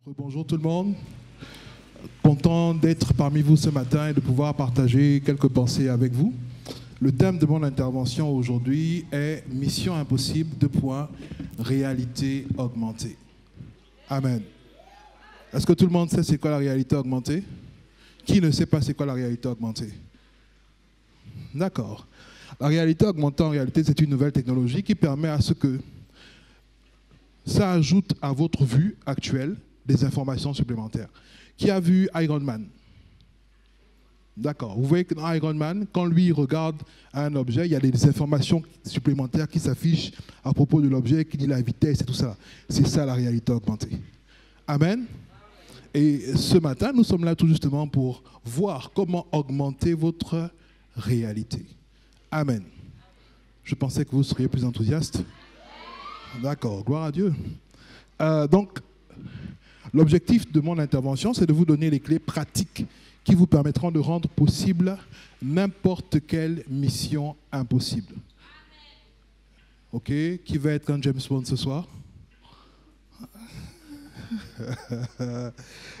Bonjour tout le monde, content d'être parmi vous ce matin et de pouvoir partager quelques pensées avec vous. Le thème de mon intervention aujourd'hui est Mission impossible, réalité augmentée. Amen. Est-ce que tout le monde sait c'est quoi la réalité augmentée? Qui ne sait pas c'est quoi la réalité augmentée? D'accord. La réalité augmentée, en réalité, c'est une nouvelle technologie qui permet à ce que ça ajoute à votre vue actuelle des informations supplémentaires. Qui a vu Iron Man? D'accord. Vous voyez que dans Iron Man, quand lui regarde un objet, il y a des informations supplémentaires qui s'affichent à propos de l'objet, qui dit la vitesse et tout ça. C'est ça la réalité augmentée. Amen. Et ce matin, nous sommes là tout justement pour voir comment augmenter votre réalité. Amen. Je pensais que vous seriez plus enthousiaste. D'accord. Gloire à Dieu. Donc, l'objectif de mon intervention, c'est de vous donner les clés pratiques qui vous permettront de rendre possible n'importe quelle mission impossible. Ok? Qui va être un James Bond ce soir?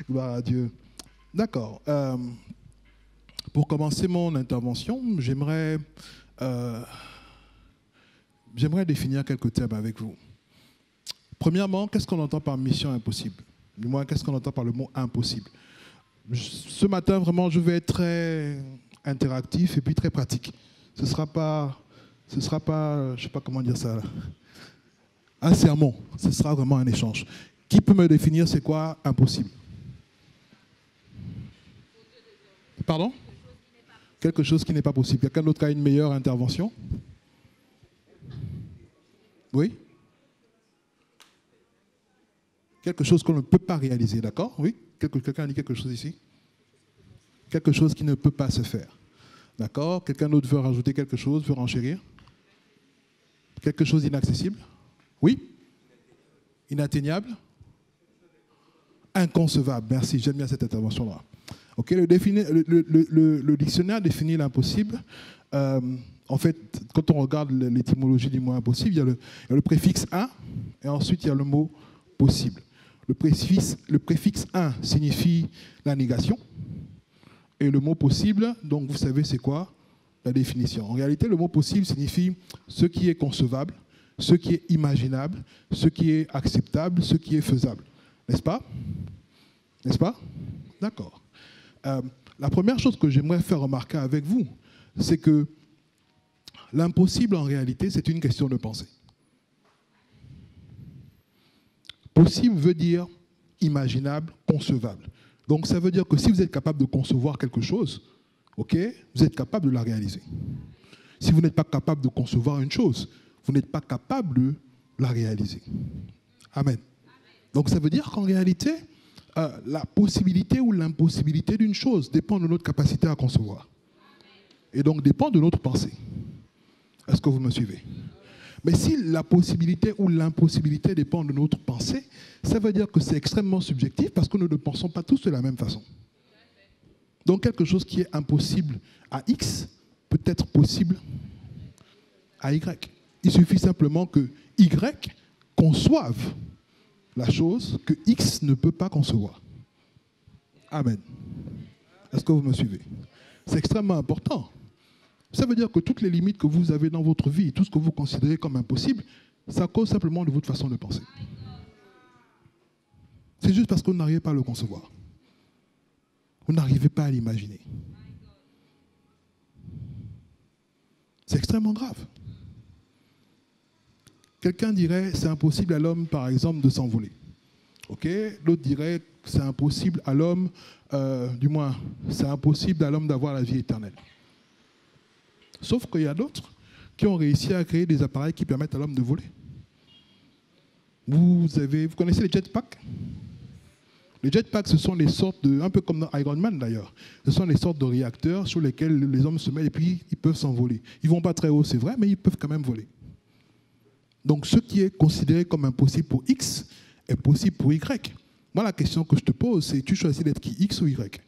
Gloire à Dieu. D'accord. Pour commencer mon intervention, j'aimerais définir quelques thèmes avec vous. Premièrement, qu'est-ce qu'on entend par mission impossible? Du moins, qu'est-ce qu'on entend par le mot impossible? Ce matin, vraiment, je vais être très interactif et puis très pratique. Ce sera pas, je sais pas comment dire ça, un sermon. Ce sera vraiment un échange. Qui peut me définir c'est quoi impossible? Pardon? Quelque chose qui n'est pas possible. Quelqu'un d'autre a une meilleure intervention? Oui? Quelque chose qu'on ne peut pas réaliser, d'accord? Oui? Quelqu'un a dit quelque chose ici? Quelque chose qui ne peut pas se faire. D'accord? Quelqu'un d'autre veut rajouter quelque chose, veut renchérir? Quelque chose d'inaccessible? Oui? Inatteignable? Inconcevable. Merci, j'aime bien cette intervention-là. Ok, le dictionnaire définit l'impossible. En fait, quand on regarde l'étymologie du mot impossible, il y a le préfixe 1 et ensuite il y a le mot possible. Le préfixe 1 signifie la négation et le mot possible, donc vous savez c'est quoi la définition. En réalité, le mot possible signifie ce qui est concevable, ce qui est imaginable, ce qui est acceptable, ce qui est faisable. N'est-ce pas? N'est-ce pas? D'accord. La première chose que j'aimerais faire remarquer avec vous, c'est que l'impossible en réalité, c'est une question de pensée. Possible veut dire imaginable, concevable. Donc ça veut dire que si vous êtes capable de concevoir quelque chose, ok, vous êtes capable de la réaliser. Si vous n'êtes pas capable de concevoir une chose, vous n'êtes pas capable de la réaliser. Amen. Donc ça veut dire qu'en réalité, la possibilité ou l'impossibilité d'une chose dépend de notre capacité à concevoir. Et donc dépend de notre pensée. Est-ce que vous me suivez? Mais si la possibilité ou l'impossibilité dépend de notre pensée, ça veut dire que c'est extrêmement subjectif parce que nous ne pensons pas tous de la même façon. Donc quelque chose qui est impossible à X peut être possible à Y. Il suffit simplement que Y conçoive la chose que X ne peut pas concevoir. Amen. Est-ce que vous me suivez? C'est extrêmement important. Ça veut dire que toutes les limites que vous avez dans votre vie, tout ce que vous considérez comme impossible, ça cause simplement de votre façon de penser. C'est juste parce que vous n'arrivez pas à le concevoir. Vous n'arrivez pas à l'imaginer. C'est extrêmement grave. Quelqu'un dirait c'est impossible à l'homme, par exemple, de s'envoler. Ok? L'autre dirait c'est impossible à l'homme, c'est impossible à l'homme d'avoir la vie éternelle. Sauf qu'il y a d'autres qui ont réussi à créer des appareils qui permettent à l'homme de voler. Vous connaissez les jetpacks? Les jetpacks, ce sont des sortes de, un peu comme dans Iron Man d'ailleurs, ce sont des sortes de réacteurs sur lesquels les hommes se mettent et puis ils peuvent s'envoler. Ils ne vont pas très haut, c'est vrai, mais ils peuvent quand même voler. Donc ce qui est considéré comme impossible pour X est possible pour Y. Moi, la question que je te pose, c'est tu choisis d'être qui, X ou Y?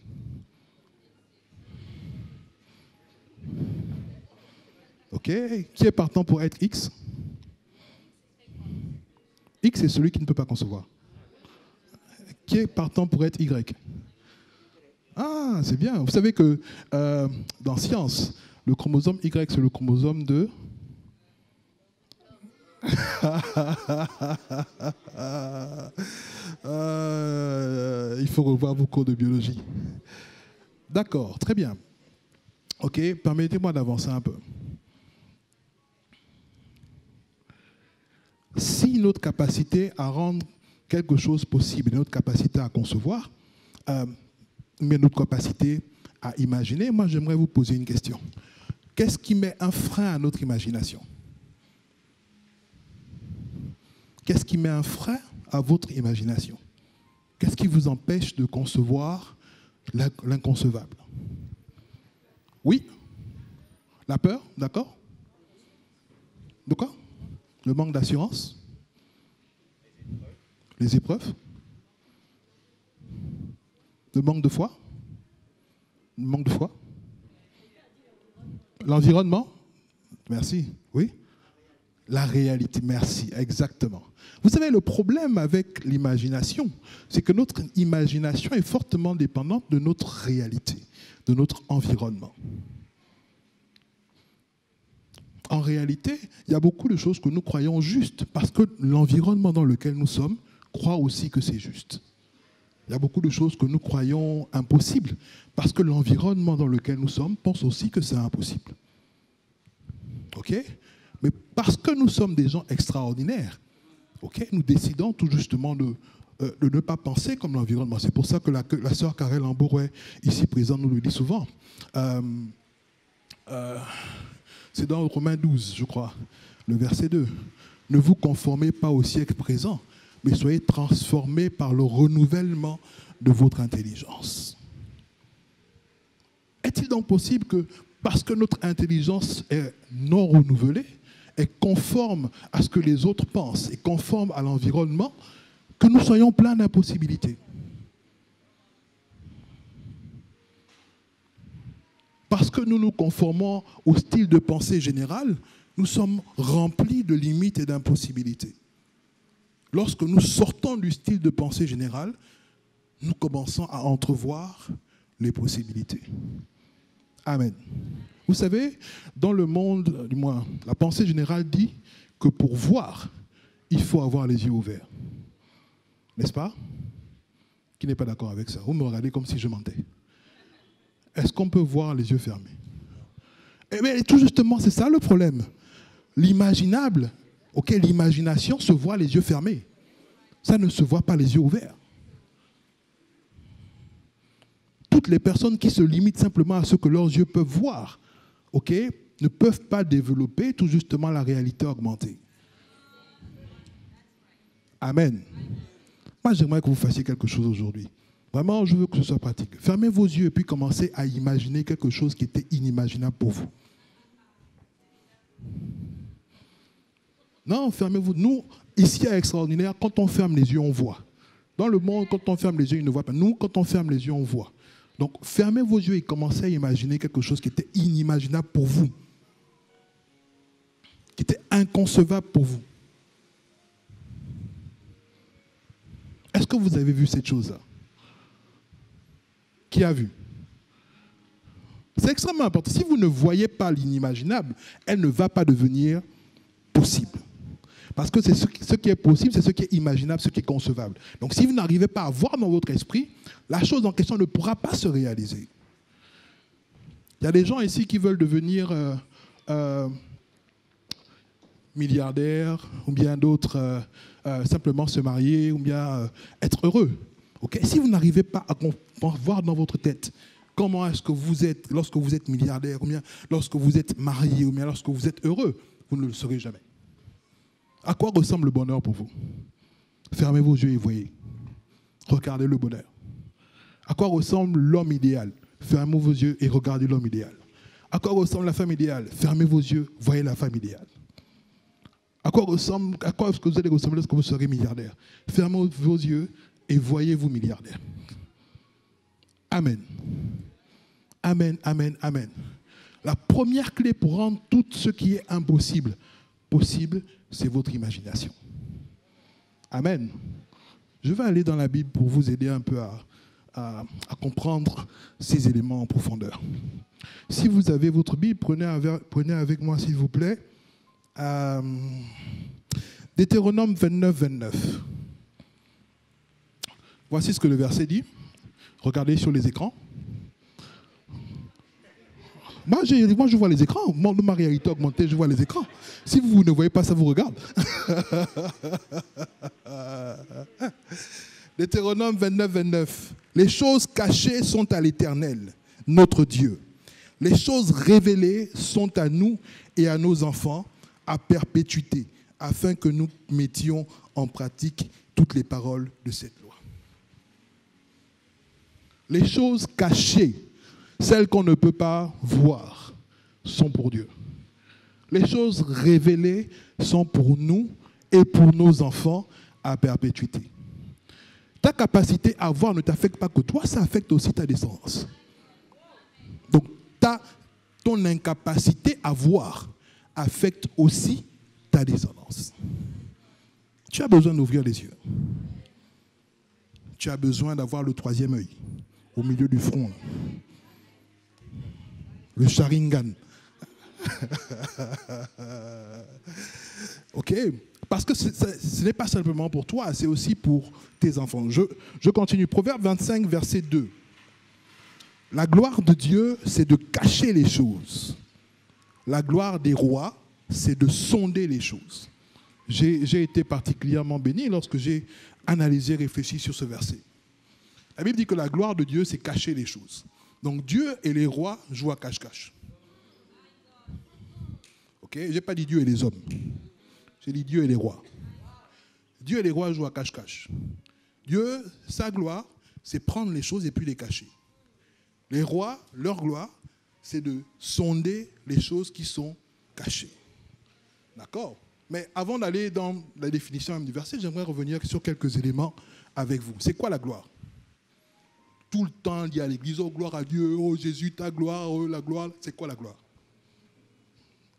Ok, qui est partant pour être X? X est celui qui ne peut pas concevoir. Qui est partant pour être Y? Ah, c'est bien. Vous savez que dans science, le chromosome Y, c'est le chromosome de... il faut revoir vos cours de biologie. D'accord, très bien. Ok, permettez-moi d'avancer un peu. Si notre capacité à rendre quelque chose possible, notre capacité à concevoir, mais notre capacité à imaginer, moi j'aimerais vous poser une question. Qu'est-ce qui met un frein à notre imagination? Qu'est-ce qui met un frein à votre imagination? Qu'est-ce qui vous empêche de concevoir l'inconcevable? Oui? La peur, d'accord? De quoi? Le manque d'assurance? Les épreuves? Le manque de foi? Le manque de foi? L'environnement? Merci. Oui? La réalité, merci, exactement. Vous savez, le problème avec l'imagination, c'est que notre imagination est fortement dépendante de notre réalité, de notre environnement. En réalité, il y a beaucoup de choses que nous croyons justes parce que l'environnement dans lequel nous sommes croit aussi que c'est juste. Il y a beaucoup de choses que nous croyons impossibles parce que l'environnement dans lequel nous sommes pense aussi que c'est impossible. OK? Mais parce que nous sommes des gens extraordinaires, OK, nous décidons tout justement de ne pas penser comme l'environnement. C'est pour ça que la sœur Karel Lambourouet, ici présente, nous le dit souvent. C'est dans Romains 12, je crois, le verset 2. Ne vous conformez pas au siècle présent, mais soyez transformés par le renouvellement de votre intelligence. Est-il donc possible que, parce que notre intelligence est non renouvelée, est conforme à ce que les autres pensent et conforme à l'environnement, que nous soyons pleins d'impossibilités? Parce que nous nous conformons au style de pensée général, nous sommes remplis de limites et d'impossibilités. Lorsque nous sortons du style de pensée général, nous commençons à entrevoir les possibilités. Amen. Vous savez, dans le monde, du moins, la pensée générale dit que pour voir, il faut avoir les yeux ouverts. N'est-ce pas? Qui n'est pas d'accord avec ça? Vous me regardez comme si je mentais. Est-ce qu'on peut voir les yeux fermés? Eh bien, tout justement, c'est ça le problème. L'imaginable, ok, l'imagination se voit les yeux fermés. Ça ne se voit pas les yeux ouverts. Toutes les personnes qui se limitent simplement à ce que leurs yeux peuvent voir, ok, ne peuvent pas développer tout justement la réalité augmentée. Amen. Moi, j'aimerais que vous fassiez quelque chose aujourd'hui. Vraiment, je veux que ce soit pratique. Fermez vos yeux et puis commencez à imaginer quelque chose qui était inimaginable pour vous. Non, fermez-vous. Nous, ici à Extraordinaire, quand on ferme les yeux, on voit. Dans le monde, quand on ferme les yeux, ils ne voient pas. Nous, quand on ferme les yeux, on voit. Donc, fermez vos yeux et commencez à imaginer quelque chose qui était inimaginable pour vous. Qui était inconcevable pour vous. Est-ce que vous avez vu cette chose-là? Qui a vu? C'est extrêmement important. Si vous ne voyez pas l'inimaginable, elle ne va pas devenir possible. Parce que c'est ce qui est possible, c'est ce qui est imaginable, ce qui est concevable. Donc si vous n'arrivez pas à voir dans votre esprit, la chose en question ne pourra pas se réaliser. Il y a des gens ici qui veulent devenir milliardaires, ou bien d'autres simplement se marier, ou bien être heureux. Okay? Si vous n'arrivez pas à voir dans votre tête comment est-ce que vous êtes lorsque vous êtes milliardaire, ou bien lorsque vous êtes marié, ou bien lorsque vous êtes heureux, vous ne le saurez jamais. À quoi ressemble le bonheur pour vous? Fermez vos yeux et voyez. Regardez le bonheur. À quoi ressemble l'homme idéal? Fermez vos yeux et regardez l'homme idéal. À quoi ressemble la femme idéale? Fermez vos yeux, voyez la femme idéale. À quoi est-ce que vous allez ressembler lorsque vous serez milliardaire? Fermez vos yeux et voyez-vous milliardaire. Amen. Amen, amen, amen. La première clé pour rendre tout ce qui est impossible possible, c'est votre imagination. Amen. Je vais aller dans la Bible pour vous aider un peu à comprendre ces éléments en profondeur. Si vous avez votre Bible, prenez avec moi, s'il vous plaît, Deutéronome 29, 29. Voici ce que le verset dit. Regardez sur les écrans. Moi, je vois les écrans. Ma réalité augmentée, je vois les écrans. Si vous ne voyez pas, ça vous regarde. Deutéronome 29, 29. Les choses cachées sont à l'Éternel, notre Dieu. Les choses révélées sont à nous et à nos enfants à perpétuité, afin que nous mettions en pratique toutes les paroles de cette loi. Les choses cachées, celles qu'on ne peut pas voir, sont pour Dieu. Les choses révélées sont pour nous et pour nos enfants à perpétuité. Ta capacité à voir ne t'affecte pas que toi, ça affecte aussi ta descendance. Donc, ton incapacité à voir affecte aussi ta descendance. Tu as besoin d'ouvrir les yeux. Tu as besoin d'avoir le troisième œil au milieu du front. Le Sharingan. Ok? Parce que ce n'est pas simplement pour toi, c'est aussi pour tes enfants. Je continue. Proverbe 25, verset 2. La gloire de Dieu, c'est de cacher les choses. La gloire des rois, c'est de sonder les choses. J'ai été particulièrement béni lorsque j'ai analysé, réfléchi sur ce verset. La Bible dit que la gloire de Dieu, c'est cacher les choses. Donc Dieu et les rois jouent à cache-cache. Ok? Je n'ai pas dit Dieu et les hommes. J'ai dit Dieu et les rois. Dieu et les rois jouent à cache-cache. Dieu, sa gloire, c'est prendre les choses et puis les cacher. Les rois, leur gloire, c'est de sonder les choses qui sont cachées. D'accord? Mais avant d'aller dans la définition du verset, j'aimerais revenir sur quelques éléments avec vous. C'est quoi la gloire? Tout le temps, il y a l'église, oh gloire à Dieu, oh Jésus, ta gloire, oh la gloire. C'est quoi la gloire?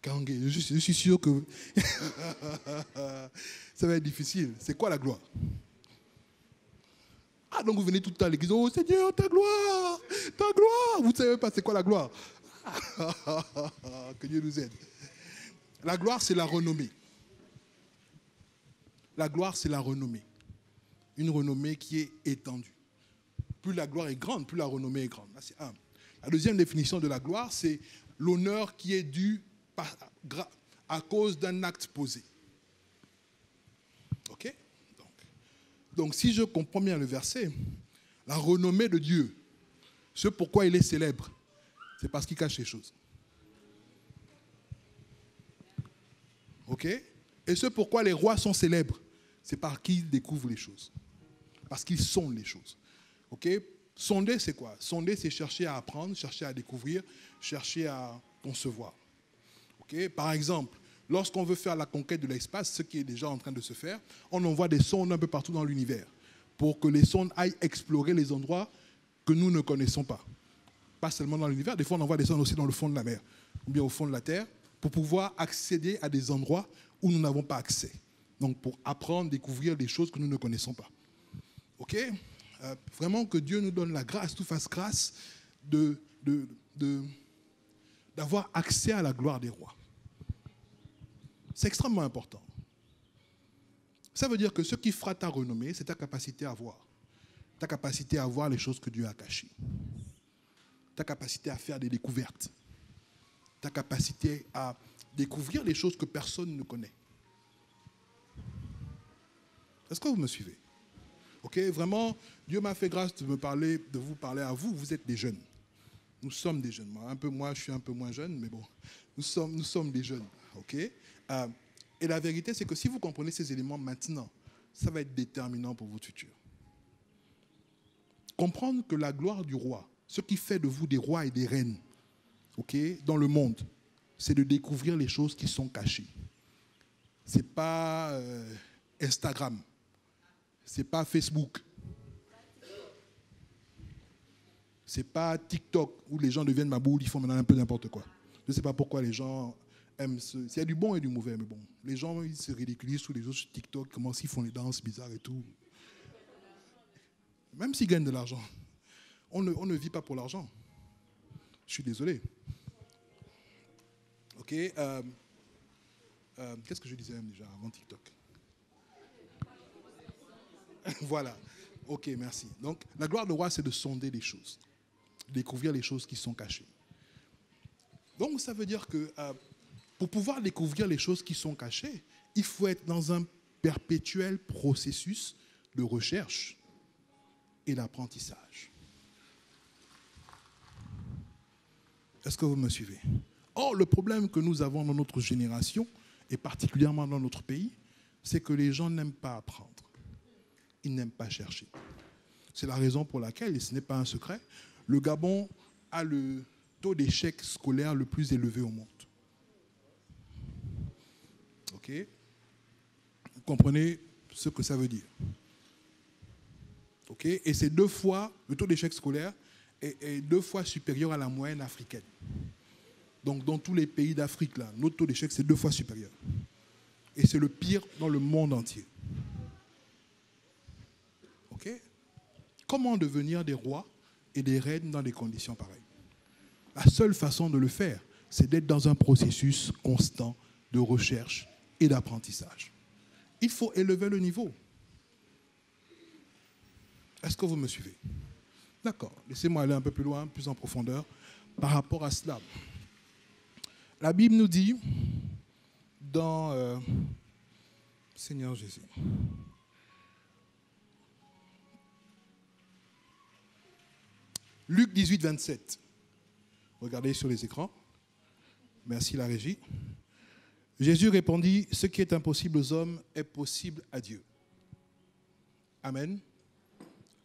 Je suis sûr que ça va être difficile. C'est quoi la gloire? Ah, donc vous venez tout le temps à l'église, oh Seigneur, ta gloire, ta gloire. Vous ne savez pas c'est quoi la gloire? Que Dieu nous aide. La gloire, c'est la renommée. La gloire, c'est la renommée. Une renommée qui est étendue. Plus la gloire est grande, plus la renommée est grande. Là, c'est un. La deuxième définition de la gloire, c'est l'honneur qui est dû à cause d'un acte posé. Ok? Donc, si je comprends bien le verset, la renommée de Dieu, ce pourquoi il est célèbre, c'est parce qu'il cache les choses. Ok? Et ce pourquoi les rois sont célèbres, c'est parce qu'ils découvrent les choses. Parce qu'ils sondent les choses. Ok? Sonder, c'est quoi? Sonder, c'est chercher à apprendre, chercher à découvrir, chercher à concevoir. Ok? Par exemple, lorsqu'on veut faire la conquête de l'espace, ce qui est déjà en train de se faire, on envoie des sondes un peu partout dans l'univers pour que les sondes aillent explorer les endroits que nous ne connaissons pas. Pas seulement dans l'univers, des fois on envoie des sondes aussi dans le fond de la mer ou bien au fond de la terre pour pouvoir accéder à des endroits où nous n'avons pas accès. Donc pour apprendre, découvrir des choses que nous ne connaissons pas. Ok? Vraiment que Dieu nous donne la grâce, nous fasse grâce d'avoir accès à la gloire des rois. C'est extrêmement important. Ça veut dire que ce qui fera ta renommée, c'est ta capacité à voir. Ta capacité à voir les choses que Dieu a cachées. Ta capacité à faire des découvertes. Ta capacité à découvrir les choses que personne ne connaît. Est-ce que vous me suivez? Ok, vraiment, Dieu m'a fait grâce de vous parler à vous. Vous êtes des jeunes. Nous sommes des jeunes. Moi, je suis un peu moins jeune, mais bon, nous sommes des jeunes. Ok? Et la vérité, c'est que si vous comprenez ces éléments maintenant, ça va être déterminant pour votre futur. Comprendre que la gloire du roi, ce qui fait de vous des rois et des reines, ok, dans le monde, c'est de découvrir les choses qui sont cachées. Ce n'est pas Instagram. Ce n'est pas Facebook. Ce n'est pas TikTok où les gens deviennent maboules, ils font maintenant un peu n'importe quoi. Je ne sais pas pourquoi les gens aiment il y a du bon et du mauvais, mais bon. Les gens, ils se ridiculisent sous les autres sur TikTok, comment ils font les danses bizarres et tout. Même s'ils gagnent de l'argent, on ne vit pas pour l'argent. Je suis désolé. Ok. Qu'est-ce que je disais même déjà avant TikTok? Voilà. Ok, merci. Donc, la gloire de roi, c'est de sonder les choses, de découvrir les choses qui sont cachées. Donc, ça veut dire que pour pouvoir découvrir les choses qui sont cachées, il faut être dans un perpétuel processus de recherche et d'apprentissage. Est-ce que vous me suivez? Or, le problème que nous avons dans notre génération, et particulièrement dans notre pays, c'est que les gens n'aiment pas apprendre. Ils n'aiment pas chercher. C'est la raison pour laquelle, et ce n'est pas un secret, le Gabon a le taux d'échec scolaire le plus élevé au monde. Ok? Vous comprenez ce que ça veut dire? Ok? Et c'est 2 fois, le taux d'échec scolaire est 2 fois supérieur à la moyenne africaine. Donc dans tous les pays d'Afrique, là, notre taux d'échec, c'est 2 fois supérieur. Et c'est le pire dans le monde entier. Ok? Comment devenir des rois et des reines dans des conditions pareilles? La seule façon de le faire, c'est d'être dans un processus constant de recherche et d'apprentissage. Il faut élever le niveau. Est-ce que vous me suivez? D'accord. Laissez-moi aller un peu plus loin, plus en profondeur, par rapport à cela. La Bible nous dit, dans Seigneur Jésus, Luc 18, 27. Regardez sur les écrans. Merci la régie. Jésus répondit, ce qui est impossible aux hommes est possible à Dieu. Amen.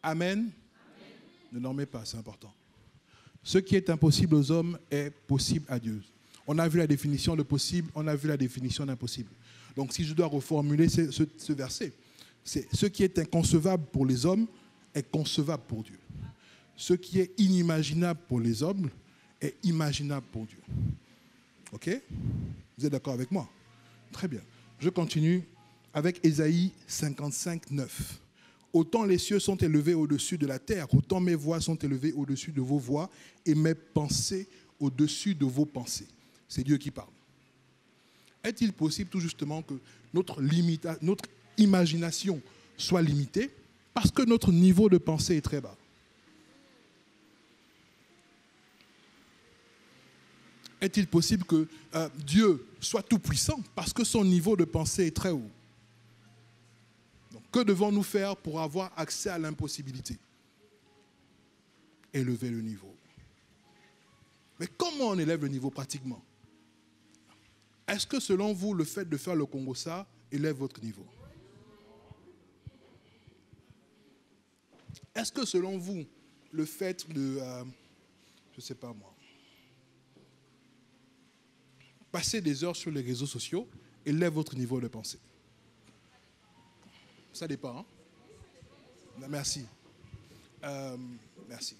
Amen. Amen. Ne dormez pas, c'est important. Ce qui est impossible aux hommes est possible à Dieu. On a vu la définition de possible, on a vu la définition d'impossible. Donc si je dois reformuler ce verset, c'est ce qui est inconcevable pour les hommes est concevable pour Dieu. Ce qui est inimaginable pour les hommes est imaginable pour Dieu. Ok? Vous êtes d'accord avec moi? Très bien. Je continue avec Ésaïe 55, 9. Autant les cieux sont élevés au-dessus de la terre, autant mes voix sont élevées au-dessus de vos voix et mes pensées au-dessus de vos pensées. C'est Dieu qui parle. Est-il possible tout justement que notre imagination soit limitée parce que notre niveau de pensée est très bas? Est-il possible que Dieu soit tout-puissant parce que son niveau de pensée est très haut? Donc, que devons-nous faire pour avoir accès à l'impossibilité? Élever le niveau. Mais comment on élève le niveau pratiquement? Est-ce que selon vous, le fait de faire le Congo-ça élève votre niveau? Est-ce que selon vous, le fait de, je ne sais pas moi, passer des heures sur les réseaux sociaux élève votre niveau de pensée? Ça dépend. Hein? Merci. Merci.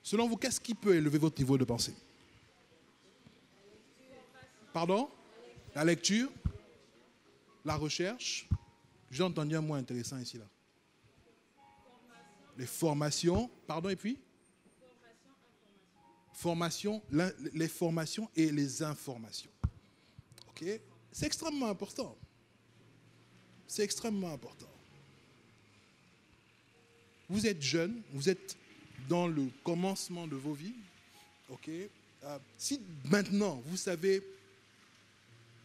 Selon vous, qu'est-ce qui peut élever votre niveau de pensée? Pardon? La lecture? La recherche? J'ai entendu un mot intéressant ici, là. Les formations. Pardon, et puis? Formation, les formations et les informations. Ok? C'est extrêmement important. C'est extrêmement important. Vous êtes jeune, vous êtes dans le commencement de vos vies. Ok? Si maintenant vous savez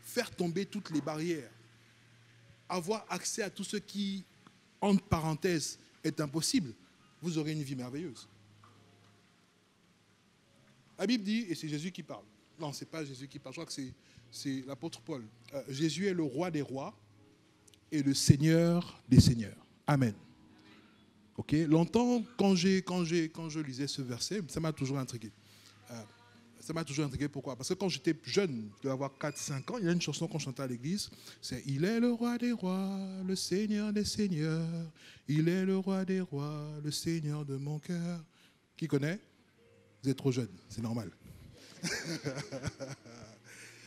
faire tomber toutes les barrières, avoir accès à tout ce qui, entre parenthèses, est impossible, vous aurez une vie merveilleuse. La Bible dit, et c'est Jésus qui parle. Non, ce n'est pas Jésus qui parle, je crois que c'est l'apôtre Paul. Jésus est le roi des rois et le Seigneur des seigneurs. Amen. Ok. Longtemps, quand je lisais ce verset, ça m'a toujours intrigué. Ça m'a toujours intrigué. Pourquoi? Parce que quand j'étais jeune, je devais avoir 4-5 ans, il y a une chanson qu'on chantait à l'église. C'est « Il est le roi des rois, le Seigneur des seigneurs. Il est le roi des rois, le Seigneur de mon cœur. » Qui connaît? Vous êtes trop jeune, c'est normal.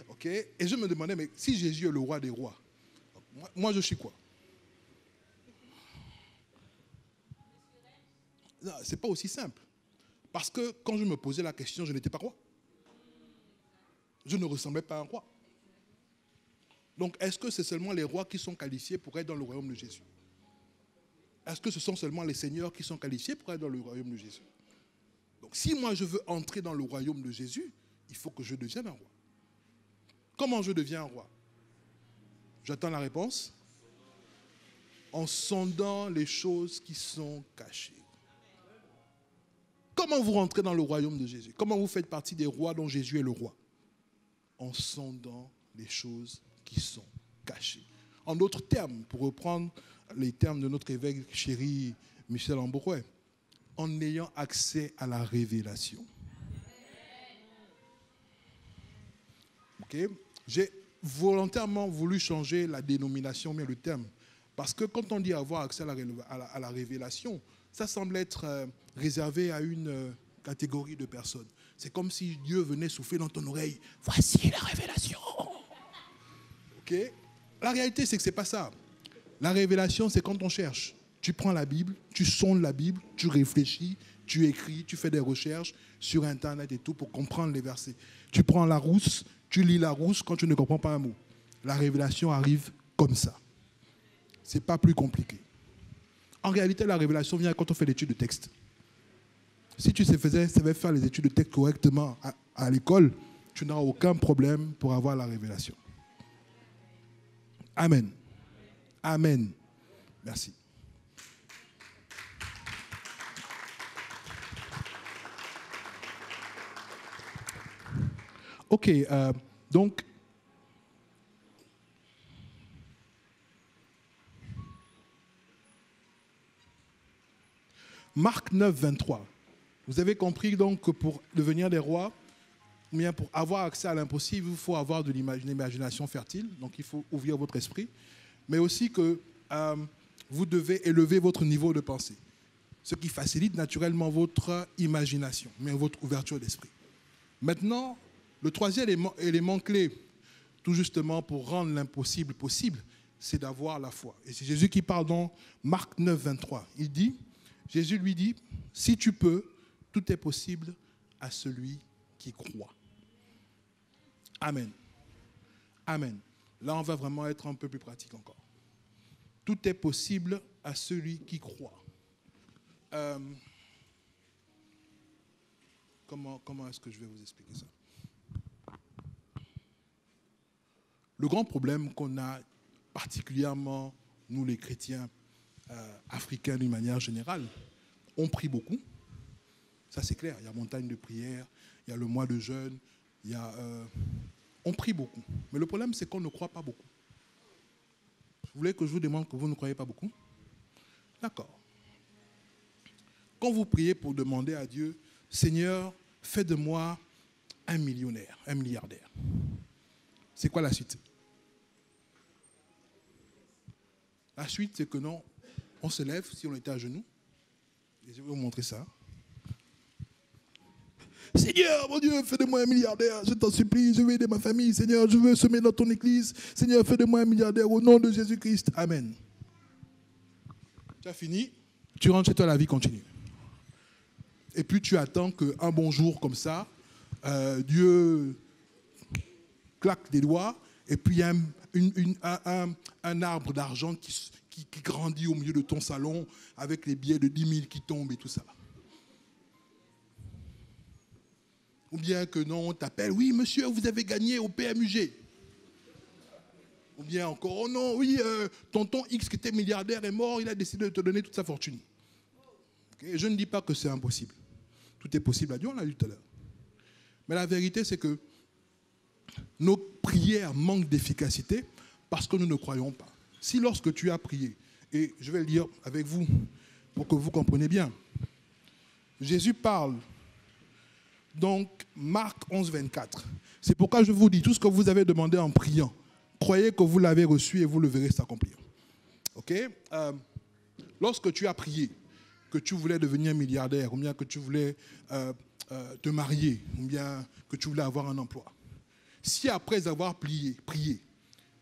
Ok. Et je me demandais, mais si Jésus est le roi des rois, moi je suis quoi? ce n'est pas aussi simple. Parce que quand je me posais la question, je n'étais pas roi. Je ne ressemblais pas à un roi. Donc, est-ce que c'est seulement les rois qui sont qualifiés pour être dans le royaume de Jésus? Est-ce que ce sont seulement les seigneurs qui sont qualifiés pour être dans le royaume de Jésus? Donc, si moi je veux entrer dans le royaume de Jésus, il faut que je devienne un roi. Comment je deviens un roi? J'attends la réponse. En sondant les choses qui sont cachées. Comment vous rentrez dans le royaume de Jésus? Comment vous faites partie des rois dont Jésus est le roi? En sondant les choses qui sont cachées. En d'autres termes, pour reprendre les termes de notre évêque chéri Michel Ambourouet, en ayant accès à la révélation. Okay? J'ai volontairement voulu changer la dénomination, mais le terme. Parce que quand on dit avoir accès à la révélation, ça semble être réservé à une catégorie de personnes. C'est comme si Dieu venait souffler dans ton oreille. Voici la révélation. Okay? La réalité, c'est que ce n'est pas ça. La révélation, c'est quand on cherche. Tu prends la Bible, tu sondes la Bible, tu réfléchis, tu écris, tu fais des recherches sur Internet et tout pour comprendre les versets. Tu prends la rousse, tu lis la rousse quand tu ne comprends pas un mot. La révélation arrive comme ça. Ce n'est pas plus compliqué. En réalité, la révélation vient quand on fait l'étude de texte. Si tu savais faire les études de texte correctement à l'école, tu n'auras aucun problème pour avoir la révélation. Amen. Amen. Merci. Ok, donc, Marc 9, 23. Vous avez compris donc que pour devenir des rois, ou bien pour avoir accès à l'impossible, il faut avoir de l'imagination fertile, donc il faut ouvrir votre esprit, mais aussi que vous devez élever votre niveau de pensée, ce qui facilite naturellement votre imagination, mais votre ouverture d'esprit. Maintenant, le troisième élément clé, tout justement pour rendre l'impossible possible, c'est d'avoir la foi. Et c'est Jésus qui parle dans Marc 9, 23. Jésus lui dit, si tu peux, tout est possible à celui qui croit. Amen. Amen. Là, on va vraiment être un peu plus pratique encore. Tout est possible à celui qui croit. Comment est-ce que je vais vous expliquer ça? Le grand problème qu'on a, particulièrement nous les chrétiens africains d'une manière générale, on prie beaucoup. Ça c'est clair, il y a montagne de prière, il y a le mois de jeûne, on prie beaucoup. Mais le problème c'est qu'on ne croit pas beaucoup. Vous voulez que je vous demande que vous ne croyez pas beaucoup? D'accord. Quand vous priez pour demander à Dieu, Seigneur, fais de moi un millionnaire, un milliardaire. C'est quoi la suite? La suite, c'est que non, on se lève si on était à genoux. Et je vais vous montrer ça. Seigneur, mon Dieu, fais de moi un milliardaire. Je t'en supplie, je veux aider ma famille. Seigneur, je veux semer dans ton église. Seigneur, fais de moi un milliardaire au nom de Jésus-Christ. Amen. Tu as fini, tu rentres chez toi, la vie continue. Et puis tu attends qu'un bon jour comme ça, Dieu claque des doigts, et puis il y a un arbre d'argent qui grandit au milieu de ton salon avec les billets de 10 000 qui tombent et tout ça. Ou bien que non, on t'appelle, oui monsieur, vous avez gagné au PMUG. Ou bien encore, oh non, oui, tonton X qui était milliardaire est mort, il a décidé de te donner toute sa fortune. Okay? Je ne dis pas que c'est impossible. Tout est possible à Dieu, on l'a dit tout à l'heure. Mais la vérité, c'est que nos prières manquent d'efficacité parce que nous ne croyons pas. Si lorsque tu as prié, et je vais le dire avec vous pour que vous compreniez bien, Jésus parle, donc Marc 11, 24. C'est pourquoi je vous dis, tout ce que vous avez demandé en priant, croyez que vous l'avez reçu et vous le verrez s'accomplir. Ok? Lorsque tu as prié, que tu voulais devenir milliardaire, ou bien que tu voulais te marier, ou bien que tu voulais avoir un emploi, si après avoir prié,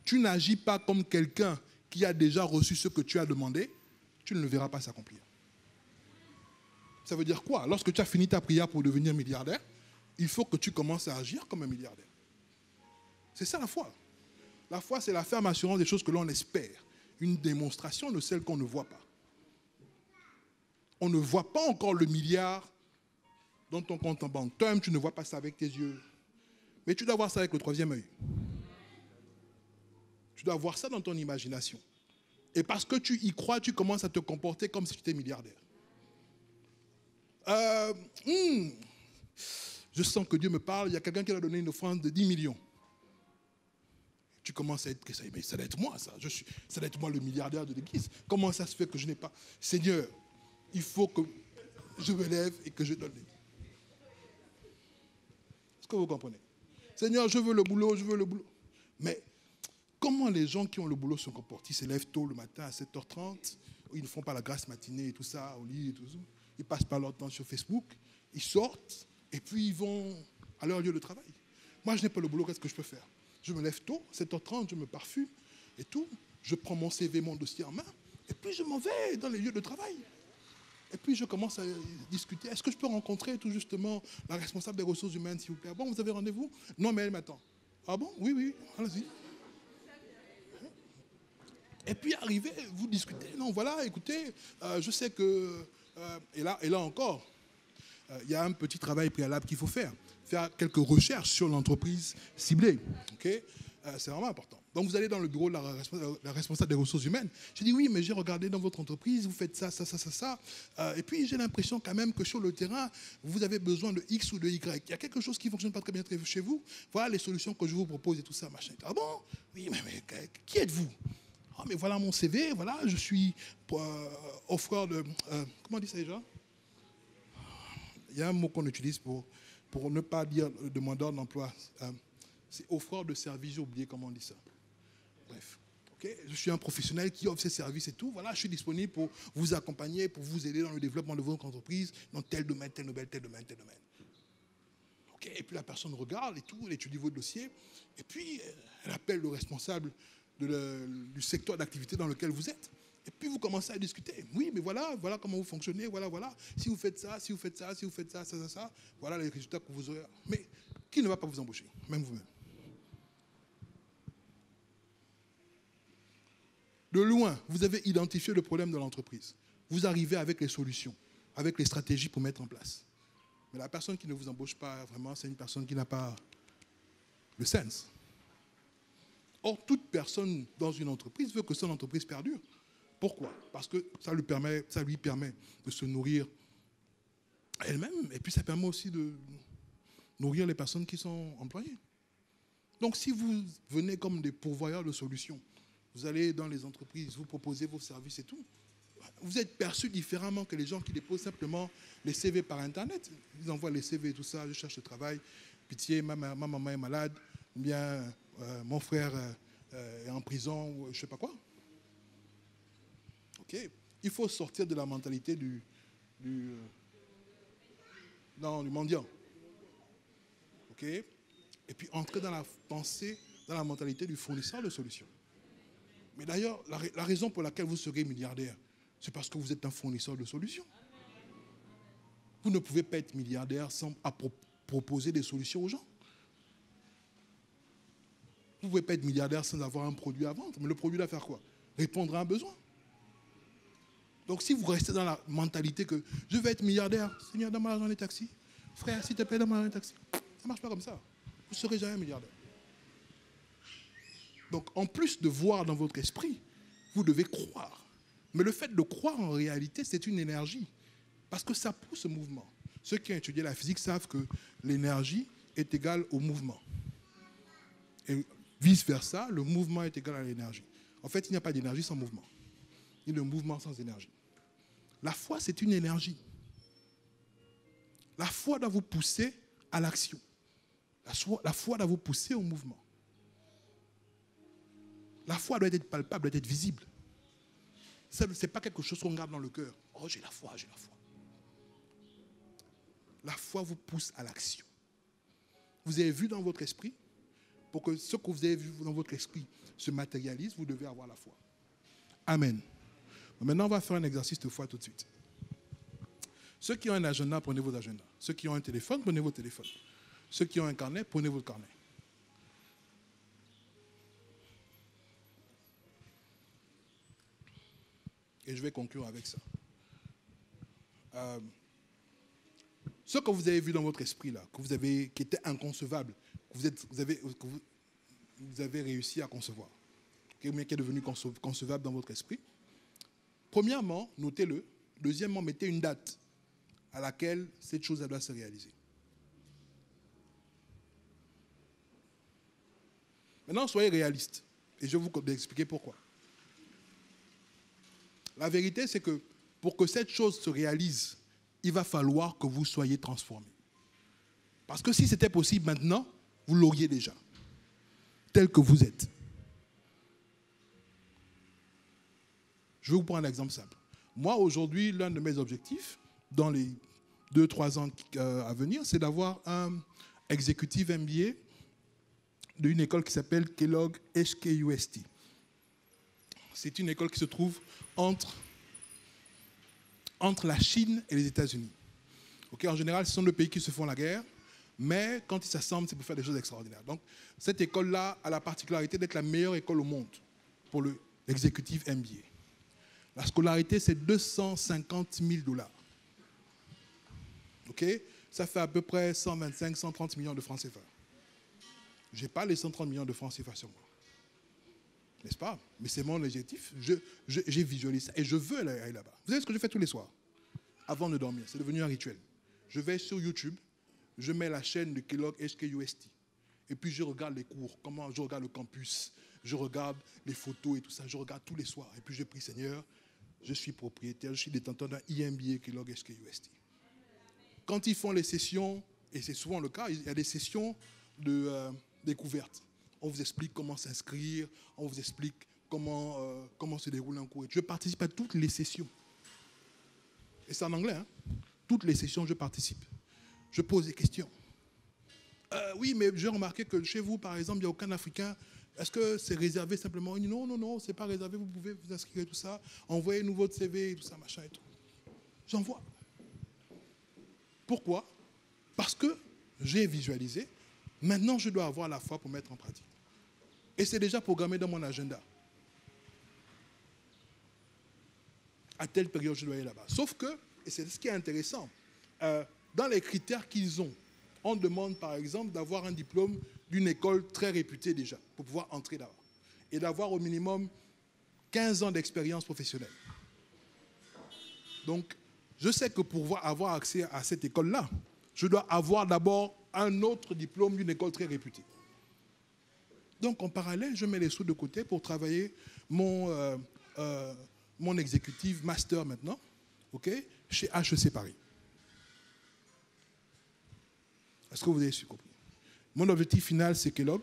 tu n'agis pas comme quelqu'un qui a déjà reçu ce que tu as demandé, tu ne le verras pas s'accomplir. Ça veut dire quoi? Lorsque tu as fini ta prière pour devenir milliardaire, il faut que tu commences à agir comme un milliardaire. C'est ça la foi. La foi, c'est la ferme assurance des choses que l'on espère. Une démonstration de celles qu'on ne voit pas. On ne voit pas encore le milliard dans ton compte en banque. Toi-même, tu ne vois pas ça avec tes yeux. Mais tu dois voir ça avec le troisième œil. Tu dois voir ça dans ton imagination. Et parce que tu y crois, tu commences à te comporter comme si tu étais milliardaire. Je sens que Dieu me parle. Il y a quelqu'un qui a donné une offrande de 10 millions. Tu commences à être pressé. Mais ça doit être moi, ça. Ça doit être moi le milliardaire de l'église. Comment ça se fait que je n'ai pas? Seigneur, il faut que je me lève et que je donne. Est-ce que vous comprenez? Seigneur, je veux le boulot, je veux le boulot. Mais comment les gens qui ont le boulot se comportent? Ils se lèvent tôt le matin à 7h30, ils ne font pas la grasse matinée et tout ça, au lit et tout ça. Ils passent pas leur temps sur Facebook, ils sortent et puis ils vont à leur lieu de travail. Moi, je n'ai pas le boulot, qu'est-ce que je peux faire? Je me lève tôt, 7h30, je me parfume et tout. Je prends mon CV, mon dossier en main et puis je m'en vais dans les lieux de travail. Et puis je commence à discuter. Est-ce que je peux rencontrer tout justement la responsable des ressources humaines, s'il vous plaît? Bon, vous avez rendez-vous? Non, mais elle m'attend. Ah bon? Oui, oui, allez-y. Et puis arrivé, vous discutez. Non, voilà, écoutez, je sais que... et là encore, il y a un petit travail préalable qu'il faut faire. Faire quelques recherches sur l'entreprise ciblée. Okay? C'est vraiment important. Donc vous allez dans le bureau de la responsable des ressources humaines. Je dis oui, mais j'ai regardé dans votre entreprise, vous faites ça, ça, ça, ça, ça. Et puis j'ai l'impression quand même que sur le terrain, vous avez besoin de X ou de Y. Il y a quelque chose qui ne fonctionne pas très bien chez vous. Voilà les solutions que je vous propose et tout ça, machin. Ah bon? Oui, mais qui êtes-vous? Oh, mais voilà mon CV, voilà, je suis offreur de... comment on dit ça déjà? Il y a un mot qu'on utilise pour ne pas dire demandeur d'emploi. C'est offreur de services, j'ai oublié comment on dit ça. Bref, okay? Je suis un professionnel qui offre ses services et tout. Voilà, je suis disponible pour vous accompagner, pour vous aider dans le développement de votre entreprise, dans tel domaine, tel domaine, tel domaine, tel domaine. Okay? Et puis la personne regarde et tout, elle étudie votre dossier, et puis elle appelle le responsable du secteur d'activité dans lequel vous êtes. Et puis vous commencez à discuter. Oui, mais voilà comment vous fonctionnez, voilà. Si vous faites ça, si vous faites ça, si vous faites ça, ça, voilà les résultats que vous aurez. Mais qui ne va pas vous embaucher? Même vous-même. De loin, vous avez identifié le problème de l'entreprise. Vous arrivez avec les solutions, avec les stratégies pour mettre en place. Mais la personne qui ne vous embauche pas, vraiment, c'est une personne qui n'a pas le sens. Or, toute personne dans une entreprise veut que son entreprise perdure. Pourquoi? Parce que ça lui permet de se nourrir elle-même, et puis ça permet aussi de nourrir les personnes qui sont employées. Donc, si vous venez comme des pourvoyeurs de solutions, vous allez dans les entreprises, vous proposez vos services et tout, vous êtes perçu différemment que les gens qui déposent simplement les CV par Internet. Ils envoient les CV et tout ça, je cherche le travail, pitié, ma maman est malade, ou bien mon frère est en prison, ou je ne sais pas quoi. Okay. Il faut sortir de la mentalité du mendiant. Okay. Et puis entrer dans la pensée, dans la mentalité du fournisseur de solutions. Mais d'ailleurs, la raison pour laquelle vous serez milliardaire, c'est parce que vous êtes un fournisseur de solutions. Vous ne pouvez pas être milliardaire sans proposer des solutions aux gens. Vous ne pouvez pas être milliardaire sans avoir un produit à vendre. Mais le produit doit faire quoi? Répondre à un besoin. Donc si vous restez dans la mentalité que je vais être milliardaire, Seigneur, donne-moi l'argent des taxis. Frère, s'il te plaît, donne-moi l'argent des taxis. Ça ne marche pas comme ça. Vous ne serez jamais milliardaire. Donc en plus de voir dans votre esprit, vous devez croire. Mais le fait de croire en réalité, c'est une énergie. Parce que ça pousse au mouvement. Ceux qui ont étudié la physique savent que l'énergie est égale au mouvement. Et vice-versa, le mouvement est égal à l'énergie. En fait, il n'y a pas d'énergie sans mouvement. Ni de mouvement sans énergie. La foi, c'est une énergie. La foi doit vous pousser à l'action. La foi doit vous pousser au mouvement. La foi doit être palpable, doit être visible. Ce n'est pas quelque chose qu'on garde dans le cœur. Oh, j'ai la foi, j'ai la foi. La foi vous pousse à l'action. Vous avez vu dans votre esprit, pour que ce que vous avez vu dans votre esprit se matérialise, vous devez avoir la foi. Amen. Maintenant, on va faire un exercice de foi tout de suite. Ceux qui ont un agenda, prenez vos agendas. Ceux qui ont un téléphone, prenez vos téléphones. Ceux qui ont un carnet, prenez votre carnet. Et je vais conclure avec ça. Ce que vous avez vu dans votre esprit, là, qui était inconcevable, que vous avez réussi à concevoir, mais qui est devenu concevable dans votre esprit, premièrement, notez-le. Deuxièmement, mettez une date à laquelle cette chose doit se réaliser. Maintenant, soyez réalistes. Et je vais vous expliquer pourquoi. La vérité, c'est que pour que cette chose se réalise, il va falloir que vous soyez transformés. Parce que si c'était possible maintenant, vous l'auriez déjà, tel que vous êtes. Je vais vous prendre un exemple simple. Moi, aujourd'hui, l'un de mes objectifs, dans les 2-3 ans à venir, c'est d'avoir un executive MBA d'une école qui s'appelle Kellogg HKUST. C'est une école qui se trouve entre la Chine et les États-Unis. Okay, en général, ce sont deux pays qui se font la guerre, mais quand ils s'assemblent, c'est pour faire des choses extraordinaires. Donc, cette école-là a la particularité d'être la meilleure école au monde pour l'executive MBA. La scolarité, c'est $250 000. Okay? Ça fait à peu près 125-130 millions de francs CFA. Je n'ai pas les 130 millions de francs CFA sur moi. N'est-ce pas? Mais c'est mon objectif. J'ai visualisé ça et je veux aller là-bas. Vous savez ce que je fais tous les soirs? Avant de dormir, c'est devenu un rituel. Je vais sur YouTube, je mets la chaîne de Kellogg HKUST. Et puis je regarde les cours, je regarde le campus, je regarde les photos et tout ça. Je regarde tous les soirs. Et puis je prie, Seigneur, je suis propriétaire, je suis détenteur d'un IMBA Kellogg HKUST. Quand ils font les sessions, et c'est souvent le cas, il y a des sessions de découverte. On vous explique comment s'inscrire, on vous explique comment se déroule un cours. Je participe à toutes les sessions. Et c'est en anglais, hein? Toutes les sessions, je participe. Je pose des questions. Oui, mais j'ai remarqué que chez vous, par exemple, il n'y a aucun Africain. Est-ce que c'est réservé simplement? Non, c'est pas réservé, vous pouvez vous inscrire et tout ça. Envoyez-nous votre CV et tout ça, machin et tout. J'envoie. Pourquoi? Parce que j'ai visualisé. Maintenant, je dois avoir la foi pour mettre en pratique. Et c'est déjà programmé dans mon agenda. À telle période, je dois aller là-bas. Sauf que, et c'est ce qui est intéressant, dans les critères qu'ils ont, on demande par exemple d'avoir un diplôme d'une école très réputée déjà, pour pouvoir entrer là-bas. Et d'avoir au minimum 15 ans d'expérience professionnelle. Donc, je sais que pour avoir accès à cette école-là, je dois avoir d'abord un autre diplôme d'une école très réputée. Donc, en parallèle, je mets les sous de côté pour travailler mon executive master maintenant, okay, chez HEC Paris. Est-ce que vous avez compris? Mon objectif final, c'est Kellogg.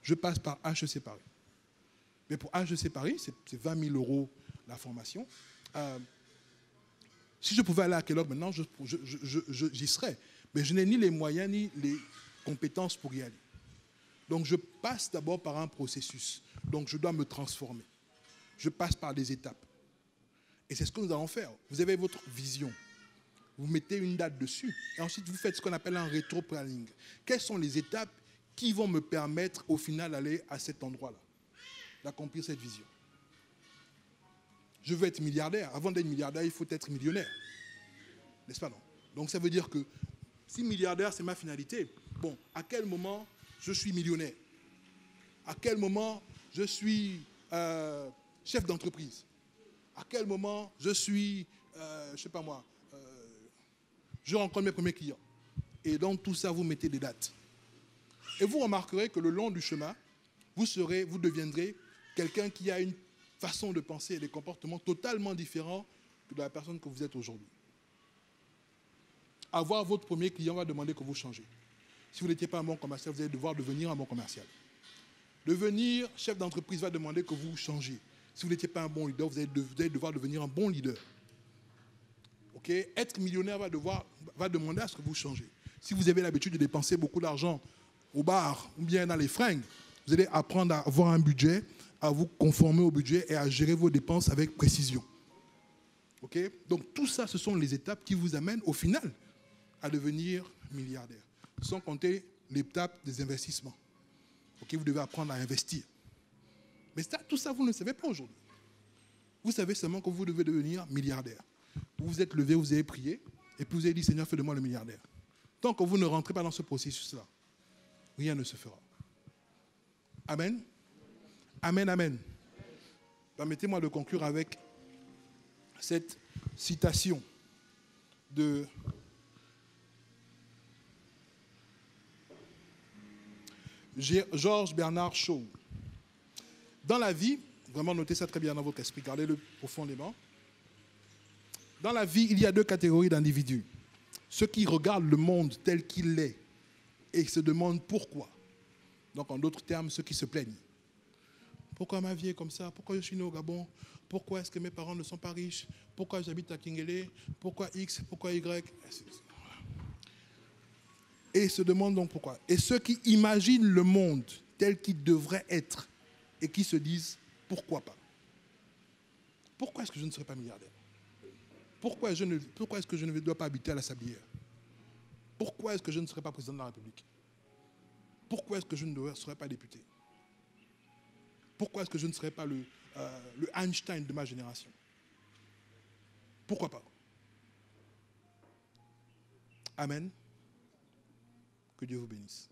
Je passe par HEC Paris. Mais pour HEC Paris, c'est 20 000 € la formation. Si je pouvais aller à Kellogg maintenant, j'y serais. Mais je n'ai ni les moyens ni les compétences pour y aller. Donc je passe d'abord par un processus. Donc je dois me transformer. Je passe par des étapes. Et c'est ce que nous allons faire. Vous avez votre vision. Vous mettez une date dessus. Et ensuite, vous faites ce qu'on appelle un rétro-planning. Quelles sont les étapes qui vont me permettre au final d'aller à cet endroit-là, d'accomplir cette vision? Je veux être milliardaire. Avant d'être milliardaire, il faut être millionnaire. N'est-ce pas, non? Donc ça veut dire que si milliardaire, c'est ma finalité, bon, à quel moment je suis millionnaire? À quel moment je suis chef d'entreprise? À quel moment je suis, je ne sais pas moi, je rencontre mes premiers clients? Et donc tout ça, vous mettez des dates. Et vous remarquerez que le long du chemin, vous deviendrez quelqu'un qui a une façon de penser et des comportements totalement différents de la personne que vous êtes aujourd'hui. Avoir votre premier client va demander que vous changez. Si vous n'étiez pas un bon commercial, vous allez devoir devenir un bon commercial. Devenir chef d'entreprise va demander que vous changez. Si vous n'étiez pas un bon leader, vous allez devoir devenir un bon leader. Okay? Être millionnaire va demander à ce que vous changez. Si vous avez l'habitude de dépenser beaucoup d'argent au bar ou bien dans les fringues, vous allez apprendre à avoir un budget, à vous conformer au budget et à gérer vos dépenses avec précision. OK? Donc tout ça, ce sont les étapes qui vous amènent au final à devenir milliardaire. Sans compter l'étape des investissements. OK? Vous devez apprendre à investir. Mais ça, tout ça, vous ne le savez pas aujourd'hui. Vous savez seulement que vous devez devenir milliardaire. Vous vous êtes levé, vous avez prié, et puis vous avez dit, Seigneur, fais de moi le milliardaire. Tant que vous ne rentrez pas dans ce processus-là, rien ne se fera. Amen. Amen, amen. Permettez-moi de conclure avec cette citation de Georges Bernard Shaw. Dans la vie, vraiment notez ça très bien dans votre esprit, gardez-le profondément. Dans la vie, il y a deux catégories d'individus. Ceux qui regardent le monde tel qu'il est et se demandent pourquoi. Donc en d'autres termes, ceux qui se plaignent. Pourquoi ma vie est comme ça? Pourquoi je suis né au Gabon? Pourquoi est-ce que mes parents ne sont pas riches? Pourquoi j'habite à Kingele? Pourquoi X? Pourquoi Y? Et se demandent donc pourquoi. Et ceux qui imaginent le monde tel qu'il devrait être et qui se disent pourquoi pas? Pourquoi est-ce que je ne serai pas milliardaire? Pourquoi est-ce que je ne dois pas habiter à la Sablière? Pourquoi est-ce que je ne serai pas président de la République? Pourquoi est-ce que je ne serai pas député? Pourquoi est-ce que je ne serai pas le Einstein de ma génération? Pourquoi pas? Amen. Que Dieu vous bénisse.